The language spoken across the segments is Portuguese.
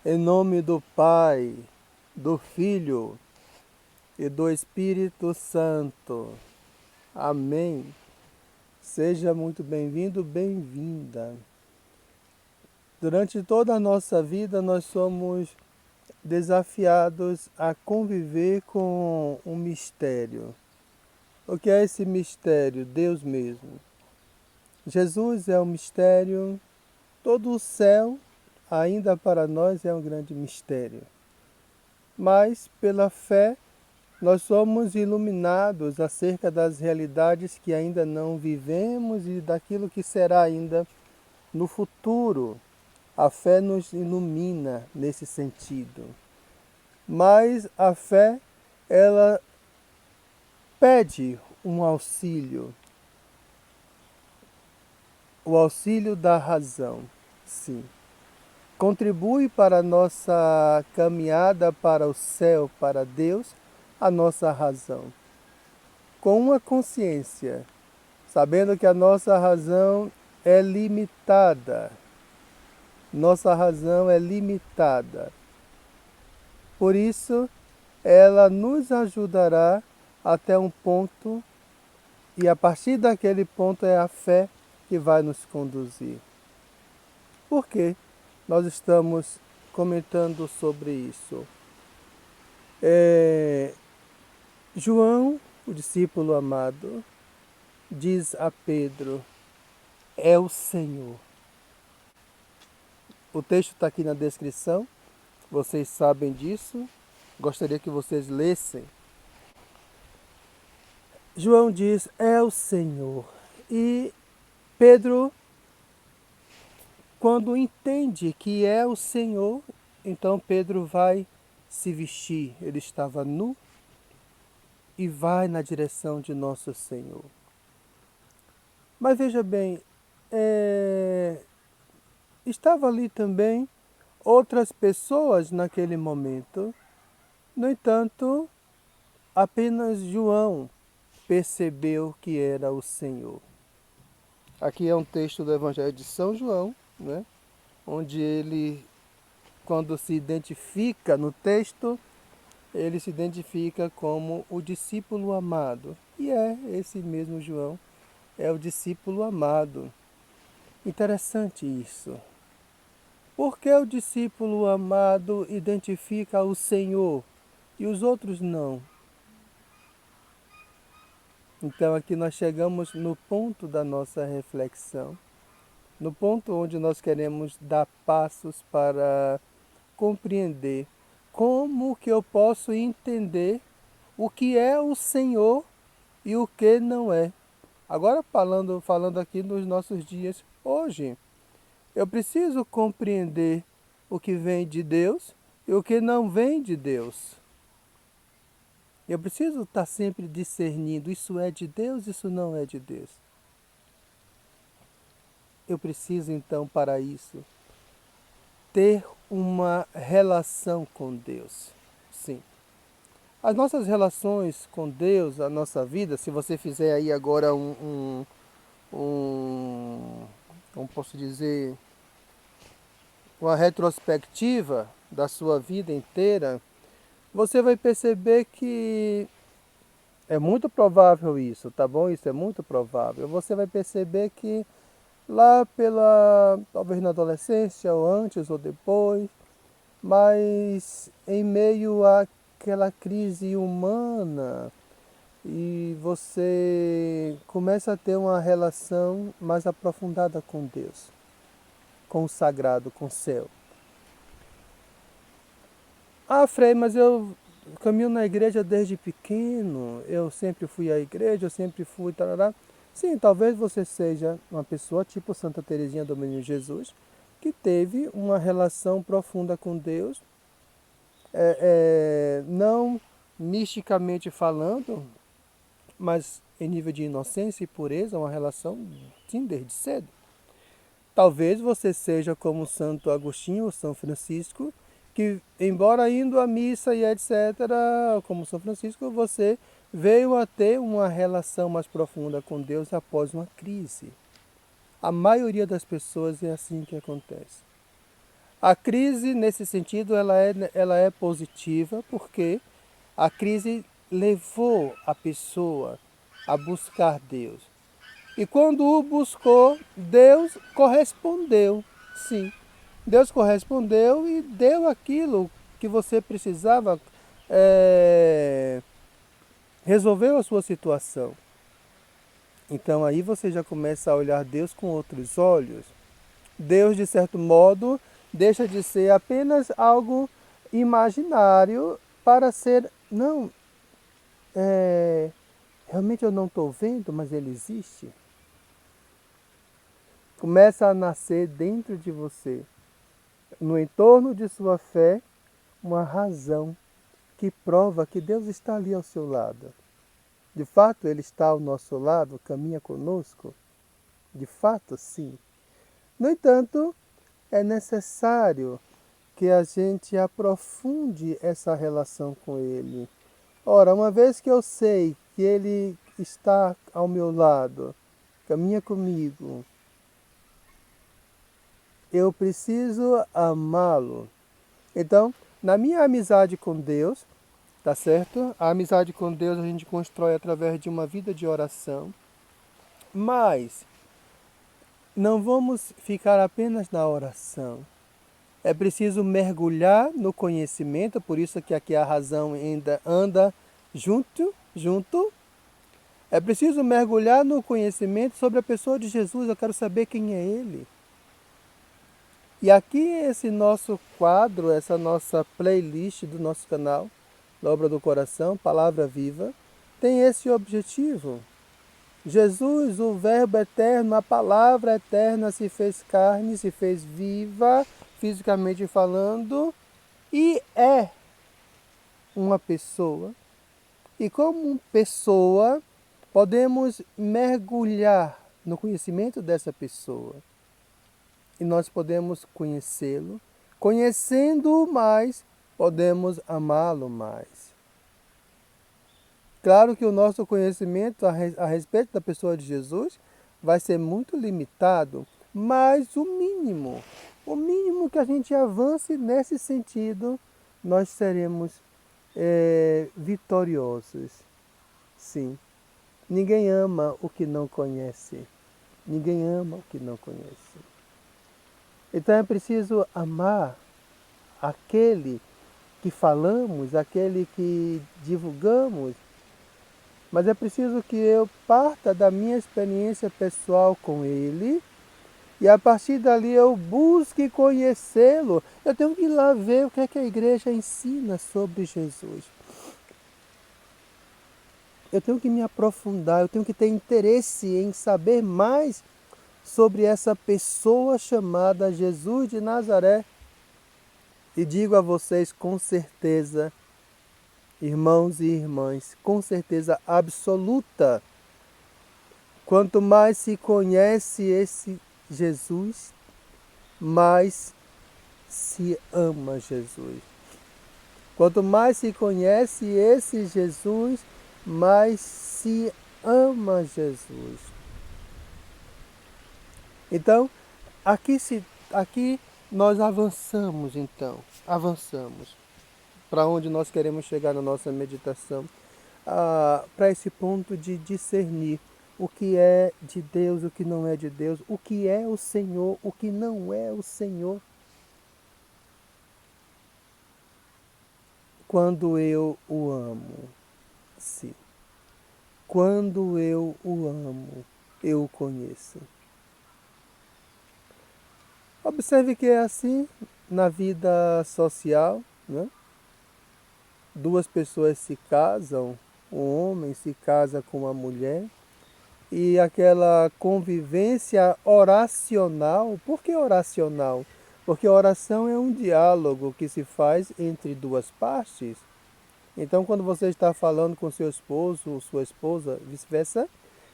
Em nome do Pai, do Filho e do Espírito Santo. Amém. Seja muito bem-vindo, bem-vinda. Durante toda a nossa vida, nós somos desafiados a conviver com um mistério. O que é esse mistério? Deus mesmo. Jesus é um mistério, todo o céu, ainda para nós, é um grande mistério. Mas, pela fé, nós somos iluminados acerca das realidades que ainda não vivemos e daquilo que será ainda no futuro. A fé nos ilumina nesse sentido. Mas a fé, ela pede um auxílio, o auxílio da razão, sim. Contribui para a nossa caminhada para o céu, para Deus, a nossa razão. Com uma consciência, sabendo que a nossa razão é limitada. Nossa razão é limitada. Por isso, ela nos ajudará até um ponto, e a partir daquele ponto é a fé que vai nos conduzir. Por que nós estamos comentando sobre isso? João, o discípulo amado, diz a Pedro: é o Senhor. O texto está aqui na descrição, vocês sabem disso, gostaria que vocês lessem. João diz: é o Senhor. E Pedro, quando entende que é o Senhor, então Pedro vai se vestir. Ele estava nu e vai na direção de nosso Senhor. Mas veja bem, estava ali também outras pessoas naquele momento. No entanto, apenas João percebeu que era o Senhor. Aqui é um texto do Evangelho de São João, né? Onde ele, quando se identifica no texto, ele se identifica como o discípulo amado. E é esse mesmo João, é o discípulo amado. Interessante isso. Por que o discípulo amado identifica o Senhor e os outros não? Então aqui nós chegamos no ponto da nossa reflexão, no ponto onde nós queremos dar passos para compreender como que eu posso entender o que é o Senhor e o que não é. Agora falando aqui nos nossos dias hoje, eu preciso compreender o que vem de Deus e o que não vem de Deus. Eu preciso estar sempre discernindo, isso é de Deus, isso não é de Deus. Eu preciso então, para isso, ter uma relação com Deus. Sim. As nossas relações com Deus, a nossa vida, se você fizer aí agora como posso dizer, uma retrospectiva da sua vida inteira, você vai perceber que é muito provável isso, tá bom? Isso é muito provável. Você vai perceber que lá talvez na adolescência, ou antes ou depois, mas em meio àquela crise humana, e você começa a ter uma relação mais aprofundada com Deus, com o sagrado, com o céu. Ah, Frei, mas eu caminho na igreja desde pequeno, eu sempre fui à igreja, eu sempre fui, tarará. Sim, talvez você seja uma pessoa tipo Santa Teresinha do Menino Jesus, que teve uma relação profunda com Deus, não misticamente falando, mas em nível de inocência e pureza, uma relação, sim, desde cedo. Talvez você seja como Santo Agostinho ou São Francisco, que embora indo à missa e etc., como São Francisco, você veio a ter uma relação mais profunda com Deus após uma crise. A maioria das pessoas é assim que acontece. A crise, nesse sentido, ela é positiva porque a crise levou a pessoa a buscar Deus. E quando o buscou, Deus correspondeu. Sim, Deus correspondeu e deu aquilo que você precisava, resolveu a sua situação. Então aí você já começa a olhar Deus com outros olhos. Deus, de certo modo, deixa de ser apenas algo imaginário para ser, não, realmente eu não estou vendo, mas ele existe. Começa a nascer dentro de você, no entorno de sua fé, uma razão que prova que Deus está ali ao seu lado. De fato, Ele está ao nosso lado, caminha conosco? De fato, sim. No entanto, é necessário que a gente aprofunde essa relação com Ele. Ora, uma vez que eu sei que Ele está ao meu lado, caminha comigo, eu preciso amá-lo. Então, na minha amizade com Deus, tá certo? A amizade com Deus a gente constrói através de uma vida de oração, mas não vamos ficar apenas na oração. É preciso mergulhar no conhecimento, por isso que aqui a razão ainda anda junto. É preciso mergulhar no conhecimento sobre a pessoa de Jesus. Eu quero saber quem é Ele. E aqui esse nosso quadro, essa nossa playlist do nosso canal, da Obra do Coração, Palavra Viva, tem esse objetivo. Jesus, o Verbo eterno, a Palavra eterna se fez carne, se fez viva, fisicamente falando, e é uma pessoa. E como pessoa, podemos mergulhar no conhecimento dessa pessoa. E nós podemos conhecê-lo. Conhecendo-o mais, podemos amá-lo mais. Claro que o nosso conhecimento a respeito da pessoa de Jesus vai ser muito limitado, mas o mínimo que a gente avance nesse sentido, nós seremos vitoriosos. Sim. Ninguém ama o que não conhece. Ninguém ama o que não conhece. Então é preciso amar aquele que falamos, aquele que divulgamos, mas é preciso que eu parta da minha experiência pessoal com ele e a partir dali eu busque conhecê-lo. Eu tenho que ir lá ver o que é que a igreja ensina sobre Jesus. Eu tenho que me aprofundar, eu tenho que ter interesse em saber mais sobre essa pessoa chamada Jesus de Nazaré. E digo a vocês com certeza, irmãos e irmãs, com certeza absoluta, quanto mais se conhece esse Jesus, mais se ama Jesus. Quanto mais se conhece esse Jesus, mais se ama Jesus. Então, aqui nós avançamos para onde nós queremos chegar na nossa meditação, para esse ponto de discernir o que é de Deus, o que não é de Deus, o que é o Senhor, o que não é o Senhor. Quando eu o amo, sim. Quando eu o amo, eu o conheço. Observe que é assim na vida social, né? Duas pessoas se casam, um homem se casa com uma mulher, e aquela convivência oracional. Por que oracional? Porque oração é um diálogo que se faz entre duas partes. Então, quando você está falando com seu esposo ou sua esposa, vice-versa,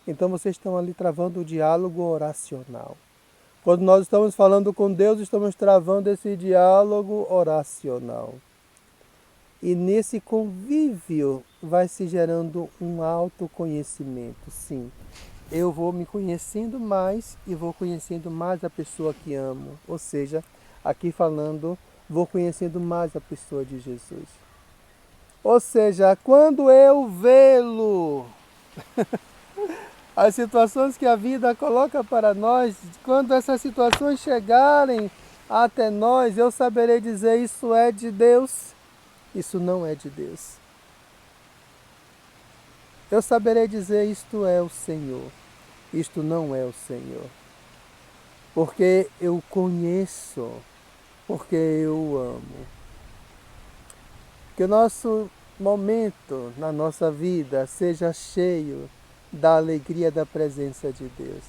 então vocês estão ali travando o diálogo oracional. Quando nós estamos falando com Deus, estamos travando esse diálogo oracional. E nesse convívio vai se gerando um autoconhecimento, sim. Eu vou me conhecendo mais e vou conhecendo mais a pessoa que amo. Ou seja, Aqui falando, vou conhecendo mais a pessoa de Jesus. Ou seja, quando eu vê-lo, as situações que a vida coloca para nós, quando essas situações chegarem até nós, eu saberei dizer: isso é de Deus, isso não é de Deus. Eu saberei dizer: isto é o Senhor, isto não é o Senhor. Porque eu conheço, porque eu amo. Que o nosso momento na nossa vida seja cheio da alegria da presença de Deus.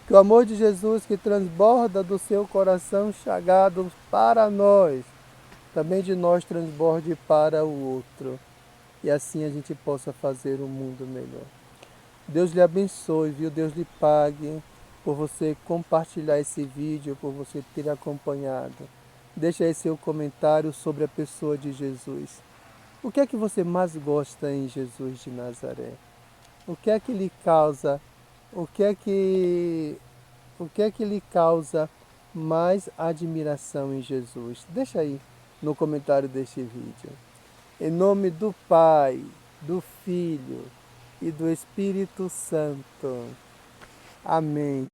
Que o amor de Jesus que transborda do seu coração chagado para nós, também de nós transborde para o outro. E assim a gente possa fazer um mundo melhor. Deus lhe abençoe, viu? Deus lhe pague por você compartilhar esse vídeo, por você ter acompanhado. Deixa aí seu comentário sobre a pessoa de Jesus. O que é que você mais gosta em Jesus de Nazaré? O que é que lhe causa, o que é que lhe causa mais admiração em Jesus? Deixa aí no comentário deste vídeo. Em nome do Pai, do Filho e do Espírito Santo. Amém.